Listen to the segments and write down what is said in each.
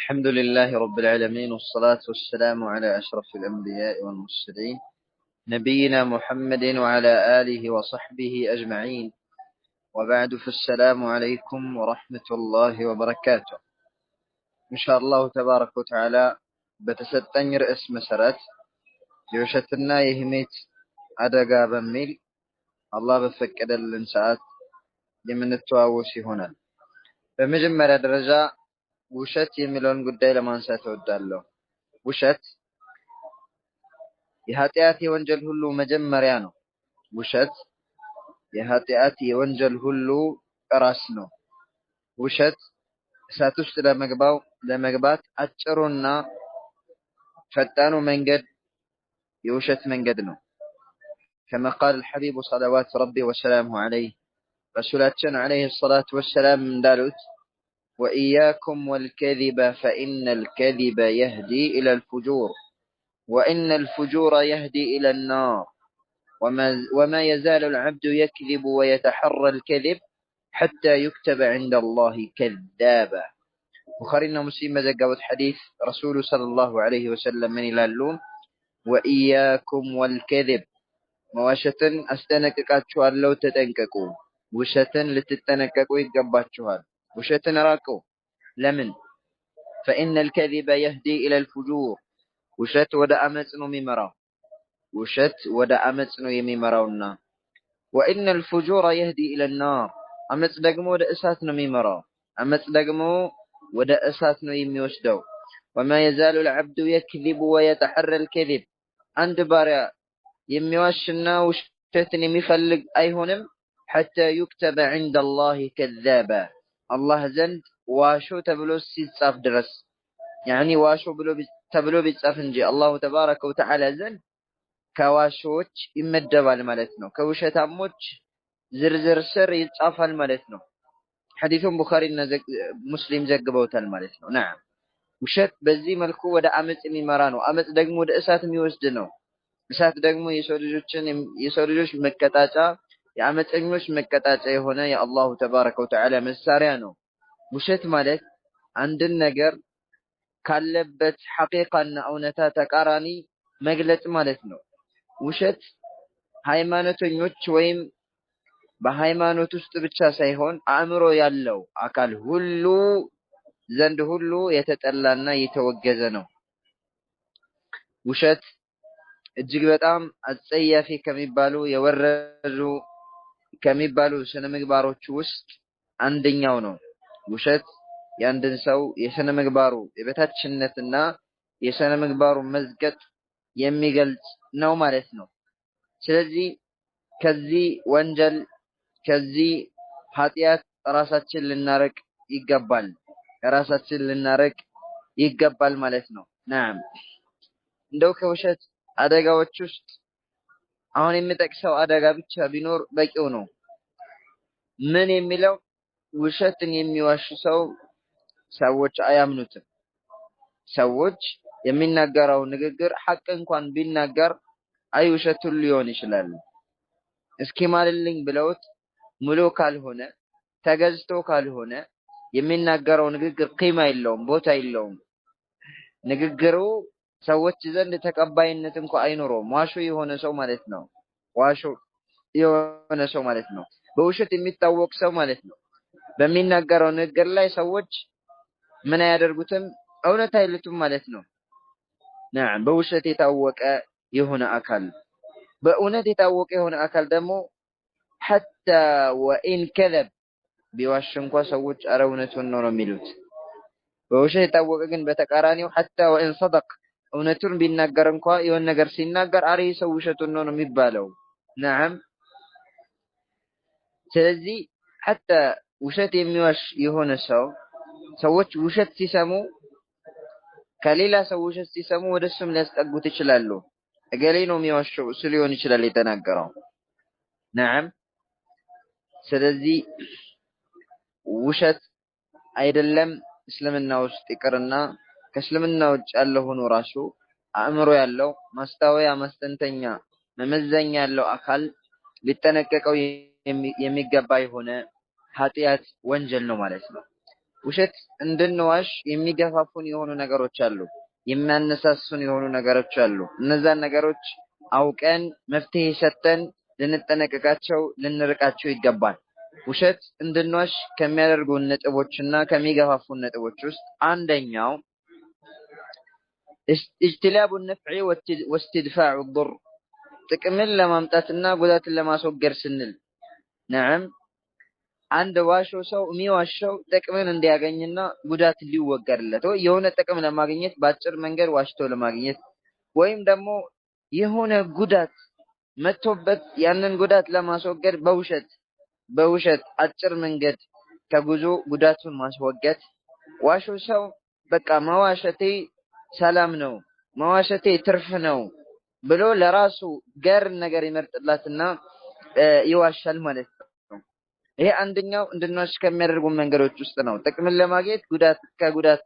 الحمد لله رب العالمين، والصلاة والسلام على أشرف الأنبياء والمرسلين نبينا محمد وعلى آله وصحبه أجمعين، وبعد، فالسلام عليكم ورحمة الله وبركاته. إن شاء الله تبارك وتعالى بتستني رئيس مسارات يوشتنا يهميت أدقى بميل الله بفكر الإنساءات لمن التواوسي هنا. بمجمع درجة ውሸት የሚለውን ጉዳይ ለማንሳት እወዳለሁ። ውሸት የኃጢአት የወንጀል ሁሉ መጀመሪያ ነው። ውሸት የኃጢአት የወንጀል ሁሉ ራስ ነው። ውሸት እሳት ውስጥ ለመግባት አጭሩና ፈጣኑ መንገድ የውሸት መንገድ ነው። كما قال الحبيب صلوات ربي وسلامه عليه رسولاتنا عليه الصلاة والسلام እንዳሉት وإياكم والكذب فإن الكذب يهدي إلى الفجور وإن الفجور يهدي إلى النار وما يزال العبد يكذب ويتحرى الكذب حتى يكتب عند الله كذابا. بخارينا مسلم زقاوت حديث رسول صلى الله عليه وسلم من اللون وإياكم والكذب مواشة أستنككاتشوال لو تتنككو وشة لتتنككو يقباتشوال وشتن راكو لمن فإن الكذب يهدي إلى الفجور وشت ودا أمسنو ممرا وشت ودا أمسنو يممراونا وإن الفجور يهدي إلى النار أمس دقمو ودا أساتنو ممرا أمس دقمو ودا أساتنو يميوشدو وما يزال العبد يكذب ويتحرى الكذب عند بارا يميوشنا وشتن يمفلق أيهنم حتى يكتب عند الله كذابا الله زند واشو تبلو سيتصاف درس يعني واشو تبلو بيتصاف نجي الله تبارك وتعالى زند كواشوش يمدبال مالتنو كوشتاموش زرزر سر يتصافال مالتنو حديث بخاري مسلم زقبوتال مالتنو. نعم وشت بزي ملكو ودا أمت ميمرانو أمت دقمو دا إسات ميوزدنو إسات دقمو يسولجوش مكتاتا የአመፀኞች መቀጣጫ የሆነ የአላሁ ተባረከ ወተዓላ መሳሪያ ነው። ውሸት ማለት አንድን ነገር ካለበት ሐቂቃና እውነታ ተቃራኒ መግለጽ ማለት ነው። ውሸት ሃይማኖተኞች ወይም በሃይማኖት ውስጥ ብቻ ሳይሆን አእምሮ ያለው አካል ሁሉ ዘንድ ሁሉ የተጠላና የተወገዘ ነው። ውሸት እጅግ በጣም አጸያፊ ከሚባሉ የወረዱ ከሚባሉ ስነ ምግባሮች ውስጥ አንደኛው ነው። ውሸት የአንድን ሰው የስነ ምግባሩ የበታችነትና የስነ ምግባሩ መዝገጥ የሚገልጽ ነው ማለት ነው። ስለዚህ ከዚህ ወንጀል ከዚህ ኃጢአት ራሳችን ልናረቅ ይገባል ማለት ነው። نعم እንደው ከውሸት አደጋዎች ውስጥ አሁን የሚጠቅሰው አደጋ ብቻ ቢኖር በቂው ነው። ምን የሚለው ውሸትን የሚዋሽ ሰዎች አያምኑትም። ሰዎች የሚናገረው ንግግር ሐቅ እንኳን ቢናገር ውሸቱን ሊሆን ይችላል። እስኪ ማልልኝ ብለውት ሙሉ ካልሆነ ተገዝቶ ካልሆነ የሚናገረው ንግግር ቂማ የለውም፣ ቦታ የለውም። ንግግሩ ሰዎች ዘንድ ተቀባይነት እንኳን አይኖረውም። ዋሾ የሆነ ሰው ማለት ነው። ዋሾ የሆነ ሰው ማለት ነው። በውሸት የሚታወቅ ሰው ማለት ነው። በሚናገረው ንግግር ላይ ሰዎች ምን አያደርጉትም? እውነት አይሉትም ማለት ነው። نعم በውሸት የታወቀ የሆነ አካል በእውነት የታወቀ የሆነ አካል ደግሞ حتى وإن كذب ቢዋሽ እንኳን ሰዎች አረ እውነቱን ነው የሚሉት። በውሸት የታወቀ ግን በተቃራኒው حتى وإن صدق እውነቱን ቢናገር እንኳን የሆነ ነገር ሲናገር አረ ሰው ውሸቱን ነው የሚባለው። نعم ስለዚህ حتى ውሸት የሚዋሽ የሆነ ሰዎች ውሸት ሲሰሙ ከሌላ ሰው ውሸት ሲሰሙ ወደሱም ሊያስጠጉት ይችላሉ። እገሌ ነው የሚዋሸው እሱ ሊሆን ይችላል የተናገረው። نعم ስለዚህ ውሸት አይደለም እስልምና ውስጥ ይቅርና ከእስልምና ውጭ ያለው ሆኖ ራሱ አእምሮ ያለው ማስተዋያ ማስተንተኛ መመዘኛ ያለው አካል ሊጠነቀቀው የሚገባ የሆነ ኃጢአት ወንጀል ነው ማለት ነው። ውሸት እንድንዋሽ የሚገፋፉን የሆኑ ነገሮች አሉ፣ የሚያነሳሱን የሆኑ ነገሮች አሉ። እነዛን ነገሮች አውቀን መፍትሄ ሰጥተን ልንጠነቀቃቸው ልንርቃቸው ይገባል። ውሸት እንድንዋሽ ከሚያደርጉን ነጥቦችና ከሚገፋፉን ነጥቦች ውስጥ አንደኛው اجتلاب النفع واستدفاع الضر ጥቅምን ለማምጣትና ጉዳትን ለማስወገድ ስንል نعم አንድ ዋሾ ሰው የሚዋሸው ጥቅምን እንዲያገኝና ጉዳት ሊወገድለት ወይ የሆነ ጥቅም ለማግኘት ባጭር መንገድ ዋሽቶ ለማግኘት ወይም ደግሞ የሆነ ጉዳት መጥቶበት ያንን ጉዳት ለማስወገድ በውሸት አጭር መንገድ ከጉዞ ጉዳቱን ማስወገድ ዋሾ ሰው በቃ መዋሸቴ ሰላም ነው መዋሸቴ ትርፍ ነው ብሎ ለራሱ ገር ነገር ይመርጥላትና ይዋሻል ማለት ነው። ይሄ አንደኛው እንድንዋሽ ከሚያደርጉ መንገዶች ውስጥ ነው። ጥቅምን ለማግኘት ከጉዳት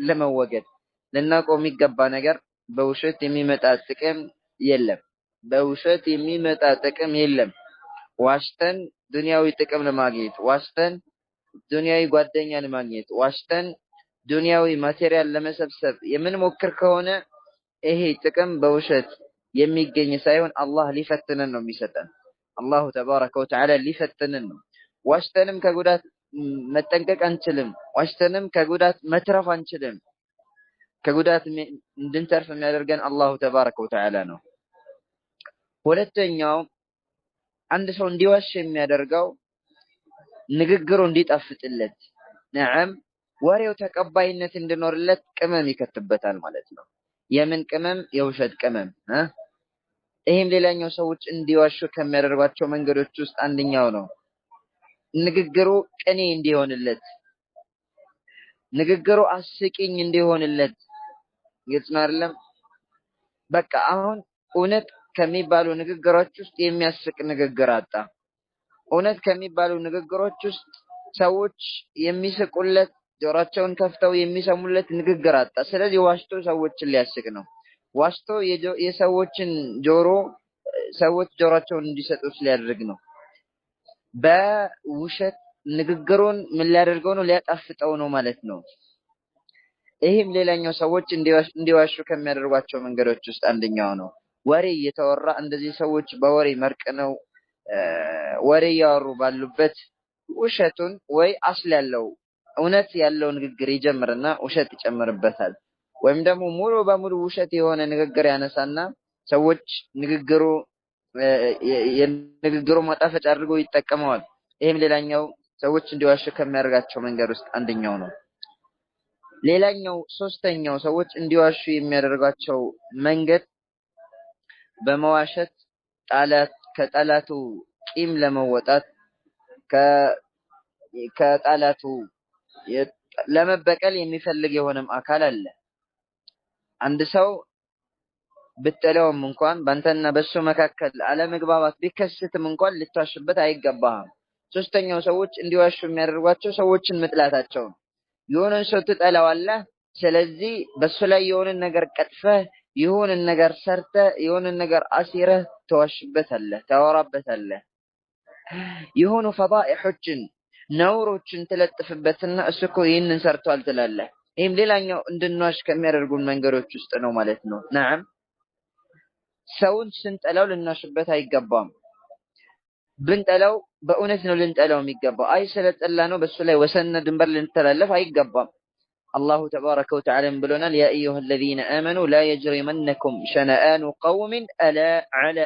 ለመወገድ ልናውቀው የሚገባ ነገር በውሸት የሚመጣ ጥቅም የለም። በውሸት የሚመጣ ጥቅም የለም። ዋሽተን ዱንያዊ ጥቅም ለማግኘት ዋሽተን ዱንያዊ ጓደኛ ለማግኘት ዋሽተን ዱንያዊ ማቴሪያል ለመሰብሰብ የምንሞክር ከሆነ ይሄ ጥቅም በውሸት የሚገኝ ሳይሆን አላህ ሊፈትነን ነው የሚሰጠን። አላሁ ተባረከ ወተዓላ ሊፈትነን ነው። ዋሽተንም ከጉዳት መጠንቀቅ አንችልም። ዋሽተንም ከጉዳት መትረፍ አንችልም። ከጉዳት እንድንተርፍ የሚያደርገን አላሁ ተባረከ ወተዓላ ነው። ሁለተኛው አንድ ሰው እንዲዋሽ የሚያደርገው ንግግሩ እንዲጣፍጥለት ነዓም ወሬው ተቀባይነት እንዲኖርለት ቅመም ይከትበታል ማለት ነው። የምን ቅመም? የውሸት ቅመም። ይሄም ሌላኛው ሰዎች እንዲዋሹ ከሚያደርጓቸው መንገዶች ውስጥ አንደኛው ነው። ንግግሩ ቅኔ እንዲሆንለት፣ ንግግሩ አስቂኝ እንዲሆንለት። ግልጽ ነው አይደለም? በቃ አሁን እውነት ከሚባሉ ንግግሮች ውስጥ የሚያስቅ ንግግር አጣ። እውነት ከሚባሉ ንግግሮች ውስጥ ሰዎች የሚስቁለት ጆሮአቸውን ከፍተው የሚሰሙለት ንግግር አጣ። ስለዚህ ዋሽቶ ሰዎችን ሊያስቅ ነው። ዋሽቶ የሰዎችን ጆሮ ሰዎች ጆሮአቸውን እንዲሰጡት ሊያደርግ ነው። በውሸት ንግግሩን ምን ሊያደርገው ነው? ሊያጣፍጠው ነው ማለት ነው። ይህም ሌላኛው ሰዎች እንዲዋሹ ከሚያደርጓቸው መንገዶች ውስጥ አንደኛው ነው። ወሬ እየተወራ እንደዚህ ሰዎች በወሬ መርቅነው ወሬ እያወሩ ባሉበት ውሸቱን ወይ አስል ያለው እውነት ያለው ንግግር ይጀምርና ውሸት ይጨምርበታል። ወይም ደግሞ ሙሉ በሙሉ ውሸት የሆነ ንግግር ያነሳና ሰዎች የንግግሩ ማጣፈጫ አድርገው ይጠቀመዋል። ይሄም ሌላኛው ሰዎች እንዲዋሹ ከሚያደርጋቸው መንገድ ውስጥ አንደኛው ነው። ሌላኛው ሶስተኛው ሰዎች እንዲዋሹ የሚያደርጋቸው መንገድ በመዋሸት ከጠላቱ ቂም ለመወጣት ከጠላቱ ለመበቀል የሚፈልግ የሆነም አካል አለ። አንድ ሰው ብትጠላውም እንኳን ባንተና በሱ መካከል አለመግባባት ቢከሰትም እንኳን ልትዋሽበት አይገባህም። ሶስተኛው ሰዎች እንዲዋሹ የሚያደርጓቸው ሰዎችን መጥላታቸው ነው። የሆነን ሰው ትጠላዋለህ፣ ስለዚህ በሱ ላይ የሆነን ነገር ቀጥፈህ የሆነን ነገር ሰርተህ የሆነን ነገር አሲረህ ተዋሽበታለህ፣ ታወራበታለህ። የሆኑ ፈዳኢሖችን ነውሮችን ትለጥፍበትና እሱ እኮ ይህንን ሰርቷል ትላለህ። ይህም ሌላኛው እንድንዋሽ ከሚያደርጉን መንገዶች ውስጥ ነው ማለት ነው። ነዓም ሰውን ስንጠላው ልናሽበት አይገባም። ብንጠላው በእውነት ነው ልንጠላው የሚገባው። አይ ስለጠላ ነው በሱ ላይ ወሰንና ድንበር ልንተላለፍ አይገባም። አላሁ ተባረከ ወተዓላ ብሎናል፣ ያ አዩሃ الذين آمنوا لا يجرمنكم شنآن قوم على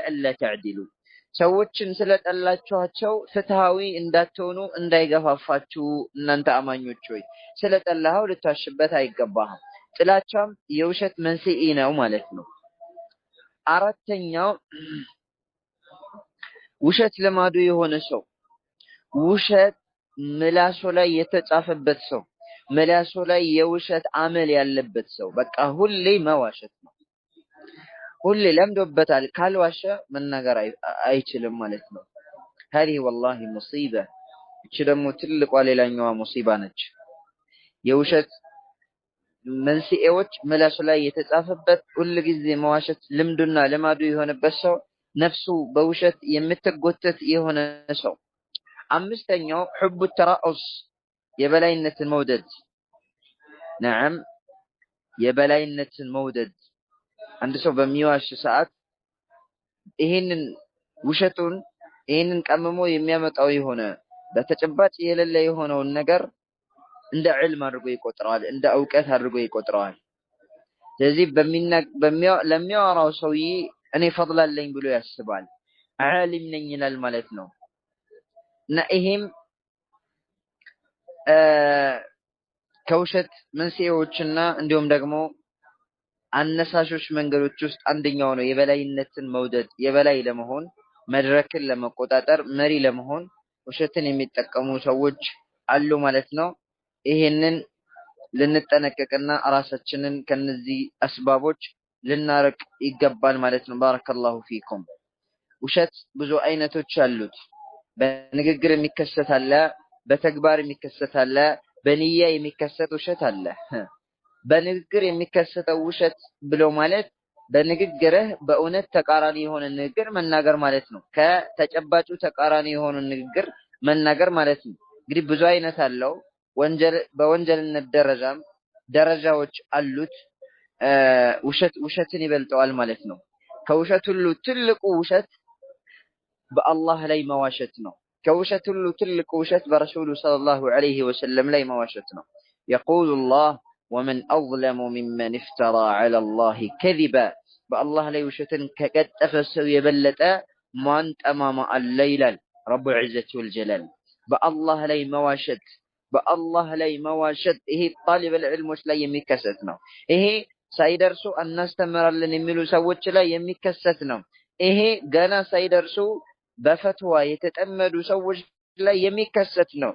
ألا تعدلوا ሰዎችን ስለጠላችኋቸው ፍትሃዊ እንዳትሆኑ እንዳይገፋፋችሁ እናንተ አማኞች ሆይ ስለጠላኸው ልታሽበት አይገባህም። ጥላቻም የውሸት መንስኤ ነው ማለት ነው። አራተኛው ውሸት ልማዱ የሆነ ሰው፣ ውሸት ምላሱ ላይ የተጻፈበት ሰው፣ ምላሱ ላይ የውሸት አመል ያለበት ሰው በቃ ሁሌ መዋሸት ነው። ሁሌ ለምዶበታል። ካልዋሸ መናገር አይችልም ማለት ነው። هذه والله مصيبة። እቺ ደግሞ ትልቋ ሌላኛዋ ሙሲባ ነች። የውሸት መንስኤዎች ምላሱ ላይ የተጻፈበት ሁሉ ጊዜ መዋሸት ልምዱና ልማዱ የሆነበት ሰው፣ ነፍሱ በውሸት የምትጎተት የሆነ ሰው። አምስተኛው حب الترأس የበላይነትን መውደድ ነዓም የበላይነትን መውደድ አንድ ሰው በሚዋሽ ሰዓት ይሄንን ውሸቱን ይሄንን ቀምሞ የሚያመጣው የሆነ በተጨባጭ የሌለ የሆነውን ነገር እንደ ዕልም አድርጎ ይቆጥረዋል እንደ ዕውቀት አድርጎ ይቆጥረዋል ስለዚህ ለሚያወራው ሰውዬ እኔ ፈضል አለኝ ብሎ ያስባል ዓሊም ነኝ ይላል ማለት ነው እና ይሄም ከውሸት መንስኤዎችና እንዲሁም ደግሞ አነሳሾች መንገዶች ውስጥ አንደኛው ነው የበላይነትን መውደድ የበላይ ለመሆን መድረክን ለመቆጣጠር መሪ ለመሆን ውሸትን የሚጠቀሙ ሰዎች አሉ ማለት ነው ይሄንን ልንጠነቀቅና ራሳችንን ከነዚህ አስባቦች ልናርቅ ይገባል ማለት ነው ባረከላሁ ፊኩም ውሸት ብዙ አይነቶች አሉት በንግግር የሚከሰት አለ በተግባር የሚከሰት አለ በንያ የሚከሰት ውሸት አለ በንግግር የሚከሰተው ውሸት ብሎ ማለት በንግግርህ በእውነት ተቃራኒ የሆነ ንግግር መናገር ማለት ነው ከተጨባጩ ተቃራኒ የሆነ ንግግር መናገር ማለት ነው እንግዲህ ብዙ አይነት አለው በወንጀልነት ደረጃዎች አሉት ውሸትን ይበልጠዋል ማለት ነው ከውሸት ሁሉ ትልቁ ውሸት በአላህ ላይ መዋሸት ነው ከውሸት ሁሉ ትልቁ ውሸት በረሱሉ ሰለላሁ ዐለይሂ ወሰለም ላይ መዋሸት ነው يقول الله ومن أظلم ممن افترى على الله كذبا بالله لا يوشتن كقطف سو يبلط مان تمام الليل رب العزة والجلال بالله لا مواشت بالله لا مواشت ይሄ طالب العلمዎች ላይ የሚከሰት ነው ይሄ ሳይደርሱ እናስተምራለን የሚሉ ሰዎች ላይ የሚከሰት ነው ይሄ ገና ሳይደርሱ በፈትዋ የተጠመዱ ሰዎች ላይ የሚከሰት ነው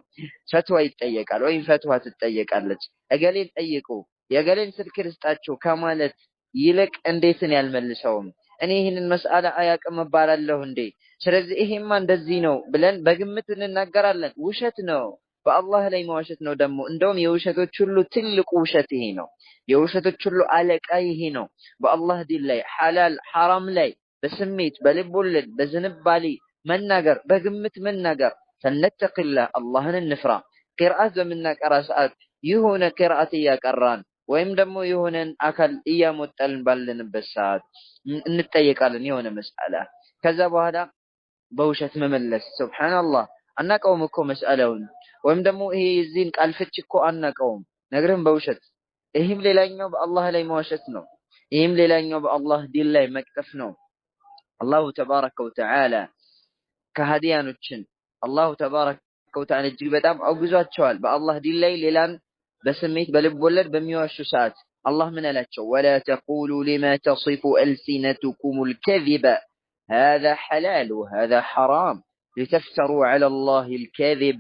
ፈትዋ ይጠየቃል ወይም ፈትዋ ትጠየቃለች እገሌን ጠይቁ የገሌን ስልክ ልስጣችሁ ከማለት ይልቅ እንዴትን ያልመልሰውም እኔ ይሄንን መስአላ አያቅም ባላለሁ እንዴ ስለዚህ ይሄማ እንደዚህ ነው ብለን በግምት እንናገራለን ውሸት ነው በአላህ ላይ መዋሸት ነው ደግሞ እንደውም የውሸቶች ሁሉ ትልቁ ውሸት ይሄ ነው የውሸቶች ሁሉ አለቃ ይሄ ነው በአላህ ዲን ላይ ሐላል ሐራም ላይ በስሜት በልቦለድ በዝንባሌ መናገር በግምት መናገር ፈነተቅላህ አላህን እንፍራ ቂርአት በምናቀራ ሰዓት የሆነ ቂርአት ያቀራን ወይም ደግሞ የሆነን አካል እያሞጠልን ባለንበት ሰዓት እንጠየቃለን የሆነ መስአላ ከዛ በኋላ በውሸት መመለስ ሱብሃንአላህ አናቀውም እኮ መስአላውን ወይም ደግሞ ይሄ የዚህን ቃል ፍች እኮ አናቀውም ነግረን በውሸት ይሄም ሌላኛው በአላህ ላይ መዋሸት ነው ይሄም ሌላኛው በአላህ ዲን ላይ መቅጠፍ ነው አላሁ ተባረከ ወተዓላ ከሃዲያኖችን አላሁ ተባረከ ወተዓላ እጅግ በጣም አውግዟቸዋል በአላህ ዲን ላይ ሌላን በስሜት በልብ ወለድ በሚዋሹ ሰዓት አላህ ምን አላቸው ولا تقولوا لما تصف ألسنتكم الكذب هذا حلال وهذا حرام لتفتروا على الله الكذب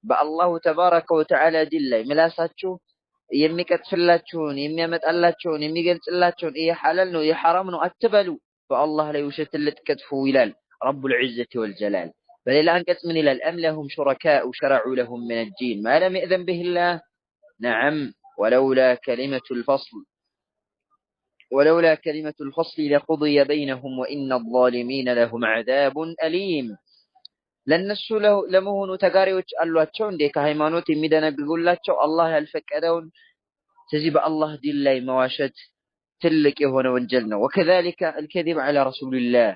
በአላሁ ተባረከ ወተዓላ ዲን ላይ ምላሳችሁ የሚቀጥፍላችሁን የሚያመጣላችሁን የሚገልጽላችሁን ይሄ ሐላል ነው ይሄ ሐራም ነው አትበሉ በአላህ ላይ ውሸትን ልትቀጥፉ ይላል رب العزة والجلال بل الآن من إلى أم لهم شركاء شرعوا لهم من الدين ما لم يأذن به الله نعم ولولا كلمة الفصل لقضي بينهم وإن الظالمين لهم عذاب أليم ለነሱ ለመሆኑ ተጋሪዎች አሏቸው እንዴ ከሃይማኖት የሚደነግጉላቸው አላህ ያልፈቀደውን ስለዚህ በአላህ ዲን ላይ መዋሸት ትልቅ የሆነ ወንጀል ነው وكذلك الكذب على رسول الله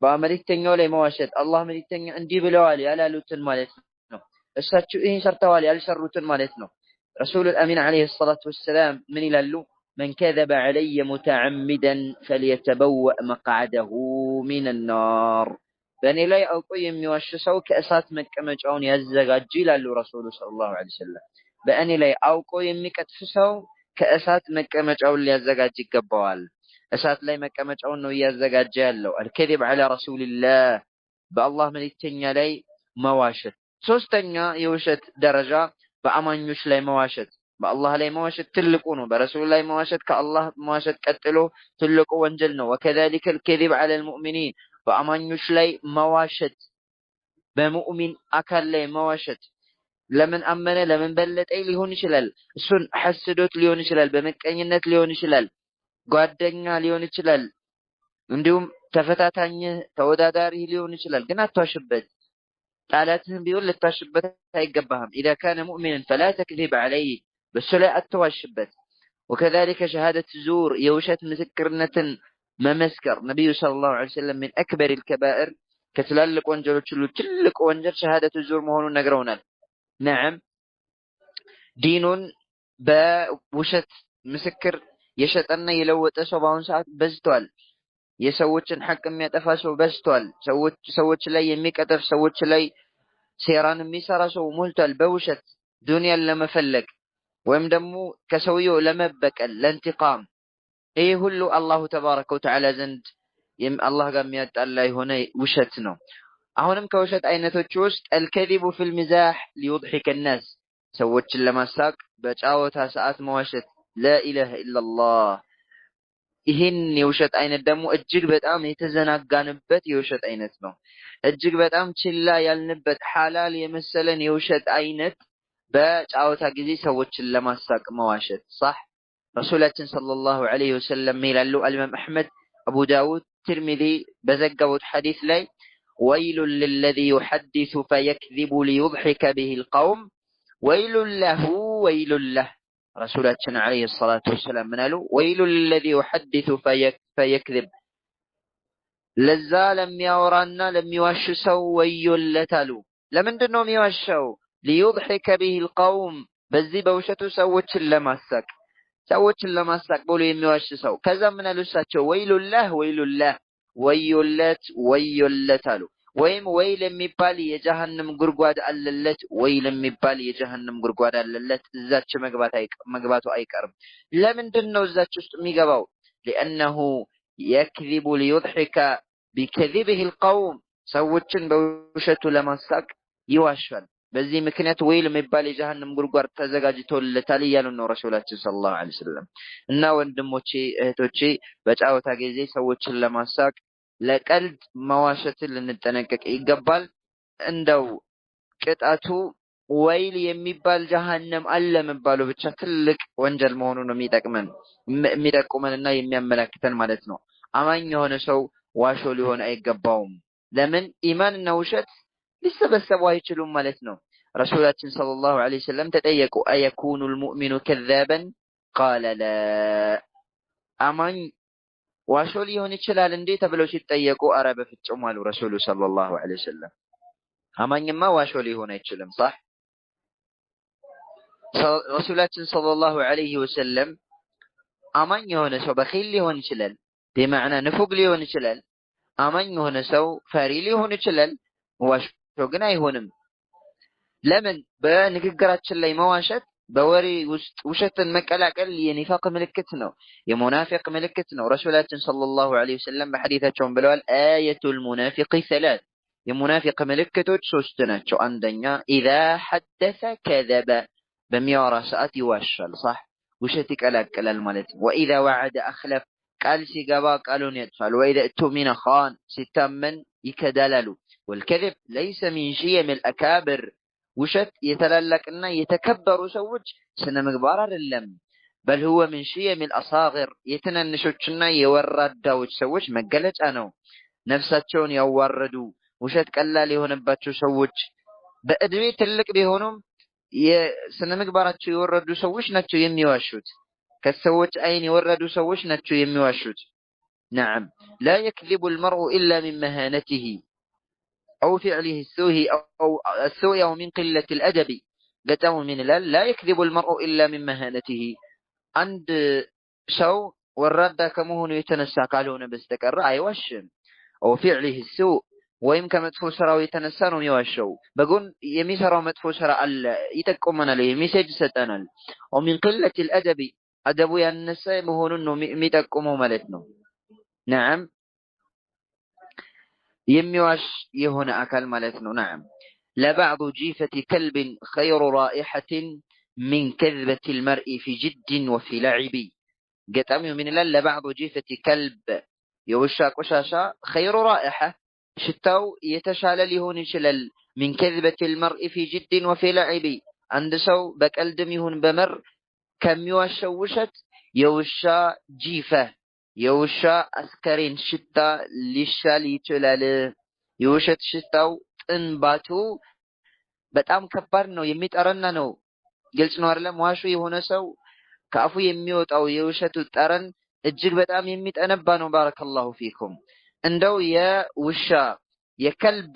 በመልእክተኛው ላይ መዋሸት አላህ መልእክተኛ እንዲህ ብለዋል ያላሉትን ማለት ነው እሳቸው ይሄን ሰርተዋል ያልሰሩትን ማለት ነው رسول الأمين عليه الصلاة والسلام من ይላሉ من كذب علي متعمدا فليتبوأ مقعده من النار በእኔ ላይ አውቆ የሚዋሽ ሰው ከእሳት መቀመጫውን ያዘጋጅ ይላሉ ረሱሉ ሰለላሁ ዐለይሂ ወሰለም በእኔ ላይ አውቆ የሚቀጥፍ ሰው ከእሳት መቀመጫውን ሊያዘጋጅ ይገባዋል እሳት ላይ መቀመጫውን ነው ያዘጋጀ ያለው الكذب على رسول الله በአላህ መልእክተኛ ላይ መዋሸት ሶስተኛ የውሸት ደረጃ በአማኞች ላይ መዋሸት በአላህ ላይ መዋሸት ትልቁ ነው በረሱል ላይ መዋሸት ከአላህ መዋሸት ቀጥሎ ትልቁ ወንጀል ነው وكذلك الكذب على المؤمنين በአማኞች ላይ መዋሸት በሙእሚን አካል ላይ መዋሸት ለምን አመነ ለምን በለጠኝ ሊሆን ይችላል እሱን ሐስዶት ሊሆን ይችላል በመቀኝነት ሊሆን ይችላል ጓደኛ ሊሆን ይችላል እንዲሁም ተፈታታኝ ተወዳዳሪ ሊሆን ይችላል ግን አትዋሽበት ቃላትህን ቢሆን ልታሽበት አይገባህም إذا كان مؤمنا فلا تكذب عليه በሱ ላይ አትዋሽበት وكذلك شهادة الزور የውሸት ምስክርነትን መመስከር ነብዩ ሰለላሁ ዐለይሂ ወሰለም من أكبر الكبائر ከትላልቅ ወንጀሎች ሁሉ ትልቅ ወንጀል شهادة الزور መሆኑን ነግረውናል نعم ዲኑን በውሸት ምስክር የሸጠና የለወጠ ሰው በአሁን ሰዓት በዝቷል የሰዎችን ሐቅ የሚያጠፋ ሰው በዝቷል ሰዎች ላይ የሚቀጥፍ ሰዎች ላይ ሴራን የሚሰራ ሰው ሞልቷል በውሸት ዱንያን ለመፈለግ ወይም ደግሞ ከሰውየው ለመበቀል ለእንትቃም ይሄ ሁሉ አላሁ ተባረከ ወተዓላ ዘንድ አላህ ጋር የሚያጣላ የሆነ ውሸት ነው አሁንም ከውሸት አይነቶች ውስጥ الكذب في المزاح ليضحك الناس ሰዎችን ለማሳቅ በጫወታ ሰዓት መዋሸት لا اله الا الله ይሄን የውሸት አይነት ደግሞ እጅግ በጣም የተዘናጋንበት የውሸት አይነት ነው እጅግ በጣም ችላ ያልንበት ሐላል የመሰለን የውሸት አይነት በጫወታ ጊዜ ሰዎችን ለማሳቅ መዋሸት صح ረሱላችን ሰለላሁ ዐለይሂ ወሰለም ይላሉ አልኢማም አህመድ አቡ ዳውድ ትርሚዚ በዘገቡት ሐዲስ ላይ ويل للذي يحدث فيكذب ليضحك به القوم ويل له رسولاتنا عليه الصلاة والسلام منالو ويل للذي يحدث فيكذب لزا لم يورانا لم يوشسو ويلتالو لمن دنو ميوشو ليضحك به القوم بزي بوشتو سوتش لماسك بولو يميوشسو كذا منالو ساتشو ويل له ويلتالو ወይም ወይ ለሚባል የጀሃነም ጉርጓድ አለለት ወይ ለሚባል የጀሃነም ጉርጓድ አለለት እዛች መግባቱ አይቀርም ለምንድነው እዛች ውስጥ የሚገባው لانه يكذب ليضحك بكذبه القوم ሰዎችን በውሸቱ ለማሳቅ ይዋሻል በዚህ ምክንያት ወይ ለሚባል የጀሃነም ጉርጓድ ተዘጋጅቶለታል ይላሉ ነው ረሱላችን ሰለላሁ ዐለይሂ ወሰለም እና ወንድሞቼ እህቶቼ በጫወታ ጊዜ ሰዎችን ለማሳቅ ለቀልድ መዋሸትን ልንጠነቀቅ ይገባል እንደው ቅጣቱ ወይል የሚባል ጀሃነም አለ መባሉ ብቻ ትልቅ ወንጀል መሆኑን ነው የሚጠቁመንና የሚያመለክተን ማለት ነው አማኝ የሆነ ሰው ዋሾ ሊሆን አይገባውም ለምን ኢማንና ውሸት ሊሰበሰቡ አይችሉም ማለት ነው ረሱላችን ሰለላሁ ዐለይሂ ወሰለም ተጠየቁ አየኩኑ المؤمن كذابا قال لا አማኝ ዋሾ ሊሆን ይችላል እንዴ ተብለው ሲጠየቁ አረ በፍጹም አሉ ረሱሉ ሰለላሁ ዐለይሂ ወሰለም አማኝማ ዋሾ ሊሆን አይችልም صح ረሱላችን ሰለላሁ ዐለይሂ ወሰለም አማኝ የሆነ ሰው በኺል ሊሆን ይችላል በማዕና ንፉግ ሊሆን ይችላል አማኝ የሆነ ሰው ፈሪ ሊሆን ይችላል ዋሾ ግን አይሆንም ለምን በንግግራችን ላይ መዋሸት በወሬ ውስጥ ውሸትን መቀላቀል የኒፋቅ ምልክት ነው የሙናፊቅ ምልክት ነው ረሱላችን ሰለላሁ ዐለይሂ ወሰለም በሐዲታቸው ብለዋል አያቱል ሙናፊቅ ثلاث የሙናፊቅ ምልክቶች ሶስት ናቸው አንደኛ اذا حدث كذب በሚያወራ ሰዓት ይዋሻል صح ውሸት ይቀላቀላል ማለት ነው واذا وعد اخلف ቃል ሲገባ ቃሉን ያጥፋል واذا اؤتمن خان ሲታመን ይከዳላሉ والكذب ليس من شيم الاكابر ውሸት የተላላቅና የተከበሩ ሰዎች ስነ ምግባር አይደለም بل هو من شيم الاصاغر የተነነሾችና የወራዳዎች ሰዎች መገለጫ ነው ነፍሳቸውን ያዋረዱ ውሸት ቀላል የሆነባቸው ሰዎች በእድሜ ትልቅ ቢሆኑም የስነ ምግባራቸው የወረዱ ሰዎች ናቸው የሚዋሹት ከሰዎች አይን የወረዱ ሰዎች ናቸው የሚዋሹት نعم لا يكذب المرء الا من مهانته أو فعله السوء أو من قلة الأدب قتم من لا يكذب المرء إلا من مهانته عند شو والرد كمهن يتنسى قالون بستكر أيوشم أو فعله السوء ويمكن مدفو سرا ويتنسى يوشو بقول يميسرا مدفو سرا يتكمنا لي مسج ستنال ومن قلة الأدب أدب ينسى مهن ميتكمو ملتنو نعم يميواش يهنا أكل مالتنا نعم لبعض جيفة كلب خير رائحة من كذبة المرء في جد وفي لعب قتامي من الله لبعض جيفة كلب يوشاك وشاشا خير رائحة شتاو يتشال لهون شلل من كذبة المرء في جد وفي لعب عند سو بكالدم يهون بمر كم يوشوشت يوشا جيفة የውሻ አስከሬን ሽታ ሊሻል ይችላል የውሸት ሽታው እንባቱ በጣም ከባድ ነው የሚጠረና ነው ግልጽ ነው አይደለም ዋሹ የሆነ ሰው ከአፉ የሚወጣው የውሸቱ ጠረን እጅግ በጣም የሚጠነባ ነው ባረከላሁ ፊኩም እንደው የውሻ የከልብ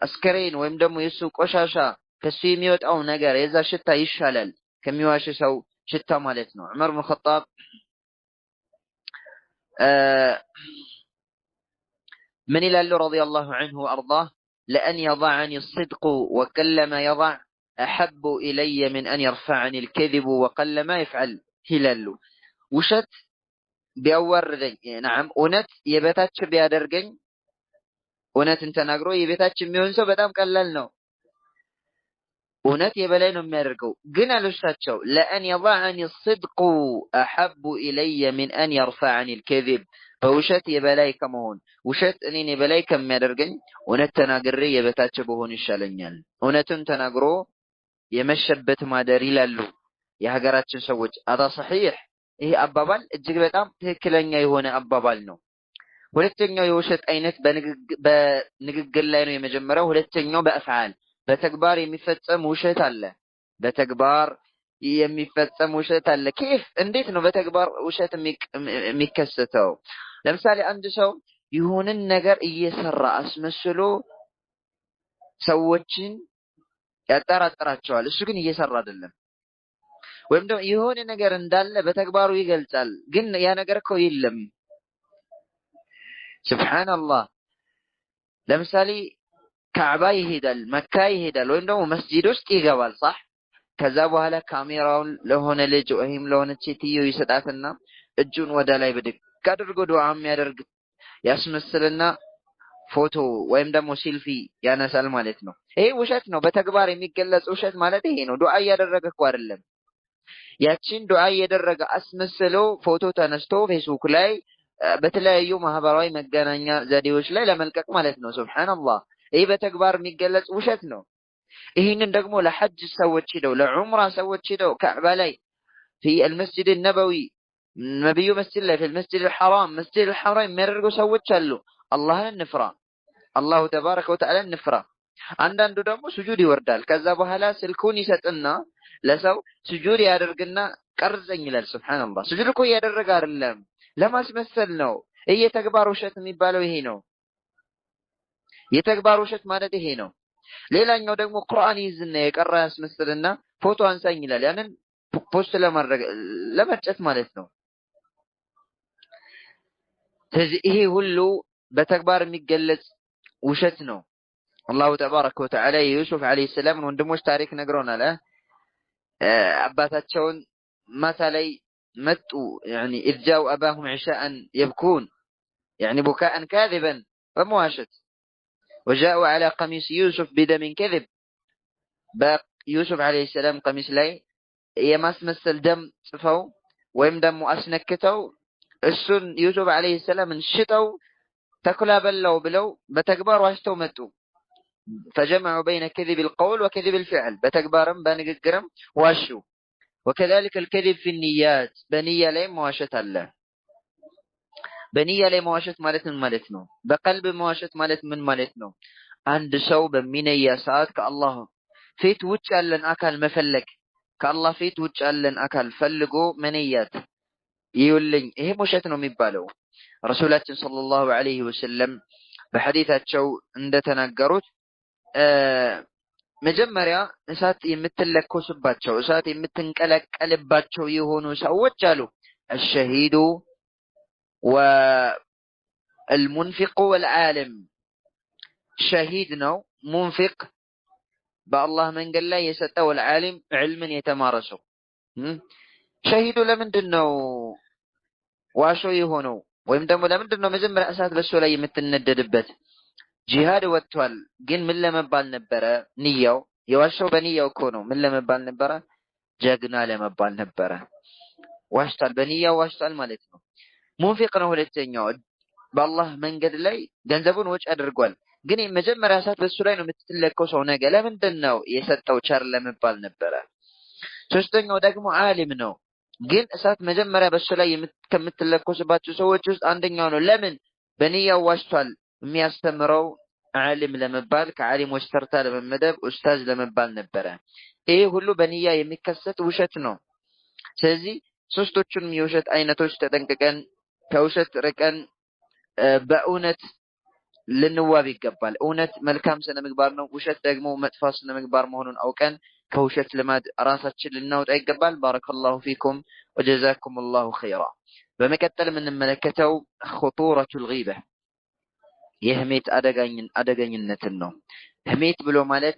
አስከሬን ወይም ደግሞ የሱ ቆሻሻ ከሱ የሚወጣው ነገር የዛ ሽታ ይሻላል ከሚዋሽ ሰው ሽታ ማለት ነው ዑመር ኢብኑ ኸጣብ من ይላሉ ረዲየላሁ ዐንሁ ወአርዳህ لأن يضعني الصدق وكلما يضع أحب إلي من أن يرفعني الكذب وقلما يفعل ይላሉ ውሸት ቢያወርደኝ نعم እውነት የበታች ቢያደርገኝ እውነትን ተናግሮ የበታች የሚሆን ሰው በጣም ቀላል ነው እውነት የበላይ ነው የሚያደርገው ግን አልውሻቸው لأن يضعني الصدق أحب إلي من أن يرفعني الكذب በውሸት የበላይ ከመሆን ውሸት እኔን የበላይ ከሚያደርገኝ እውነት ተናግሬ የበታች በሆን ይሻለኛል እውነትን ተናግሮ የመሸበት ማደር ይላሉ የሀገራችን ሰዎች አዳ صحيح ይሄ አባባል እጅግ በጣም ትክክለኛ የሆነ አባባል ነው ሁለተኛው የውሸት አይነት በንግግር ላይ ነው የመጀመሪያው ሁለተኛው በአፍዓል በተግባር የሚፈጸም ውሸት አለ በተግባር የሚፈጸም ውሸት አለ كيف እንዴት ነው በተግባር ውሸት የሚከሰተው ለምሳሌ አንድ ሰው ይሁንን ነገር እየሰራ አስመስሎ ሰዎችን ያጠራጥራቸዋል እሱ ግን እየሰራ አይደለም ወይም ደግሞ ይሁን ነገር እንዳለ በተግባሩ ይገልጻል ግን ያ ነገር እኮ የለም ሱብሃንአላህ ለምሳሌ ካዕባ ይሄዳል መካ ይሄዳል ወይም ደግሞ መስጂድ ውስጥ ይገባል صح ከዛ በኋላ ካሜራውን ለሆነ ልጅ ወይም ለሆነ ሴትዮ ይሰጣትና እጁን ወደ ላይ ብድግ አድርጎ ዱዓ የሚያደርግ ያስመስልና ፎቶ ወይም ደግሞ ሴልፊ ያነሳል ማለት ነው ይሄ ውሸት ነው በተግባር የሚገለጽ ውሸት ማለት ይሄ ነው ዱዓ ያደረገ እኮ አይደለም ያቺን ዱዓ ያደረገ አስመስሎ ፎቶ ተነስቶ ፌስቡክ ላይ በተለያዩ ማህበራዊ መገናኛ ዘዴዎች ላይ ለመልቀቅ ማለት ነው ሱብሃንአላህ ይሄ በተግባር የሚገለጽ ውሸት ነው ይሄንን ደግሞ ለሐጅ ሰዎች ሄደው ለዑምራ ሰዎች ሄደው ካዕባ ላይ في المسجد النبوي ነብዩ መስጂድ ላይ في المسجد الحرام مسجد الحرام የሚያደርጉ ሰዎች አሉ አላህን እንፍራ አላሁ ተባረከ ወተዓላ እንፍራ አንዳንዱ ደግሞ ስጁድ ይወርዳል ከዛ በኋላ ስልኩን ይሰጥና ለሰው ስጁድ ያደርግና ቀርጸኝ ይላል ሱብሃንአላህ ስጁድ እኮ ያደረገ አይደለም ለማስመሰል ነው የተግባር ውሸት የሚባለው ይሄ ነው የተግባር ውሸት ማለት ይሄ ነው ሌላኛው ደግሞ ቁርአን ይዝና የቀራ ያስመስልና ፎቶ አንሳኝ ይላል ያንን ፖስት ለማድረግ ለመጨት ማለት ነው ስለዚህ ይሄ ሁሉ በተግባር የሚገለጽ ውሸት ነው አላሁ ተባረከ ወተዓላ ዩሱፍ አለይሂ ሰላም ወንድሞች ታሪክ ነግሮናል አባታቸውን ማታ ላይ መጡ يعني اذ جاءوا اباهم عشاء يبكون يعني بكاء كاذبا فمواشت وجاءوا على قميص يوسف بدم كذب يوسف عليه السلام قميص ላይ የማስመሰል ደም ጽፈው ወይም ደግሞ አስነክተው እሱን ዩሱፍ عليه السلام እንሽጠው ተኩላ በላው ብለው በተግባር ዋሽተው መጡ فجمعوا بين كذب القول وكذب الفعل بتكبارم بنغغرم واشو وكذلك الكذب في النيات بنيه ላይ መዋሸት አለ በንያ ላይ መዋሸት ማለት ምን ማለት ነው በቀልብ መዋሸት ማለት ምን ማለት ነው አንድ ሰው በሚነያ ሰዓት ከአላህ ፊት ውጭ ያለን አካል መፈለግ ከአላህ ፊት ውጭ ያለን አካል ፈልጎ መንያት ይውልኝ ይሄ ውሸት ነው የሚባለው ረሱላችን ሰለላሁ ዐለይሂ ወሰለም በሐዲታቸው እንደተናገሩት መጀመሪያ እሳት የምትለኮስባቸው እሳት የምትንቀለቀልባቸው የሆኑ ሰዎች አሉ الشهيد والمنفق والعالم شهيد ነው منفق በአላህ መንገድ ላይ የሰጠው العالم علምን የተማረሰው ሸሂዱ ለምንድነው ዋሾ የሆነው ወይም ደግሞ ለምንድነው መጀመሪያ እሳት በሱ ላይ የምትነደድበት ጂሃድ ወጥቷል ግን ምን ለመባል ነበረ ንያው የዋሸው በንያው እኮ ነው ምን ለመባል ነበረ ጀግና ለመባል ነበረ ዋሽቷል በንያው ዋሽቷል ማለት ነው ሙንፊቅ ነው ሁለተኛው በአላህ መንገድ ላይ ገንዘቡን ወጪ አድርጓል ግን መጀመሪያ እሳት በሱ ላይ ነው የምትለከው ሰው ነገ ለምንድነው የሰጠው ቸር ለመባል ነበረ ሶስተኛው ደግሞ ዓሊም ነው ግን እሳት መጀመሪያ በሱ ላይ ከምትለኮስባቸው ሰዎች ውስጥ አንደኛው ነው ለምን በንያው ዋሽቷል የሚያስተምረው ዓሊም ለመባል ከዓሊሞች ተርታ ለመመደብ ኡስታዝ ለመባል ነበረ። ይሄ ሁሉ በንያ የሚከሰት ውሸት ነው። ስለዚህ ሶስቶቹንም የውሸት አይነቶች ተጠንቅቀን ከውሸት ርቀን በእውነት ልንዋብ ይገባል። እውነት መልካም ስነ ምግባር ነው። ውሸት ደግሞ መጥፎ ስነ ምግባር መሆኑን አውቀን ከውሸት ልማድ ራሳችን ልናወጣ ይገባል። ባረከላሁ ፊኩም ወጀዛኩሙላሁ ኸይራ። በመቀጠል የምንመለከተው ኹጡረቱል ጊባ የህሜት አደገኝነትን ነው። ህሜት ብሎ ማለት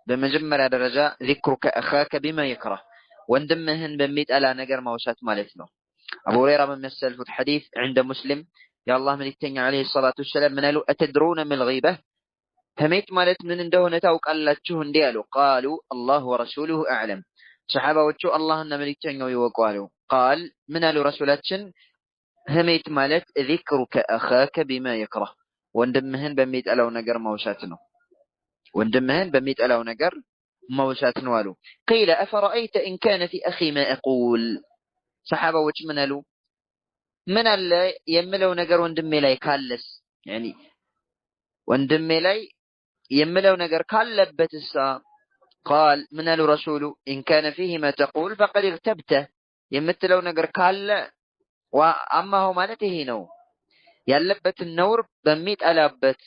በመጀመሪያ ደረጃ ዚክሩከ አኻከ ቢማ ይክረህ ወንድምህን በሚጠላ ነገር ማውሳት ማለት ነው። አቡ ሁረይራ በሚያስተላልፉት ሐዲስ عند ሙስሊም የአላህ መልእክተኛ አለይሂ ሰላቱ ወሰላም ምን አሉ? አተድሩነ ሚል ጊባ ህሜት ማለት ምን እንደሆነ ታውቃላችሁ እንዴ አሉ። ቃሉ አላህ ወረሱሉሁ አዕለም ሰሐባዎቹ አላህና መልእክተኛው ይወቁ አሉ። ቃል ምን አሉ ረሱላችን? ህሜት ማለት ዚክሩከ አኻከ ቢማ ይክረህ ወንድምህን በሚጠላው ነገር ማውሳት ነው። ወንድምህን በሚጠላው ነገር ማውሳት ነው አሉ። ቂለ አፈረአይተ ኢን ካነ ፊ አኺ ማ አቁል ሰሐባዎች ምን አሉ? ምን አለ የምለው ነገር ወንድሜ ላይ ካለስ ያኒ ወንድሜ ላይ የምለው ነገር ካለበትሳ ቃል ምን አሉ ረሱሉ? ኢን ካነ ፊሂ ማ ተቁል ፈቀድ እግተብተ የምትለው ነገር ካለ አማሁ ማለት ይሄ ነው ያለበትን ነውር በሚጠላበት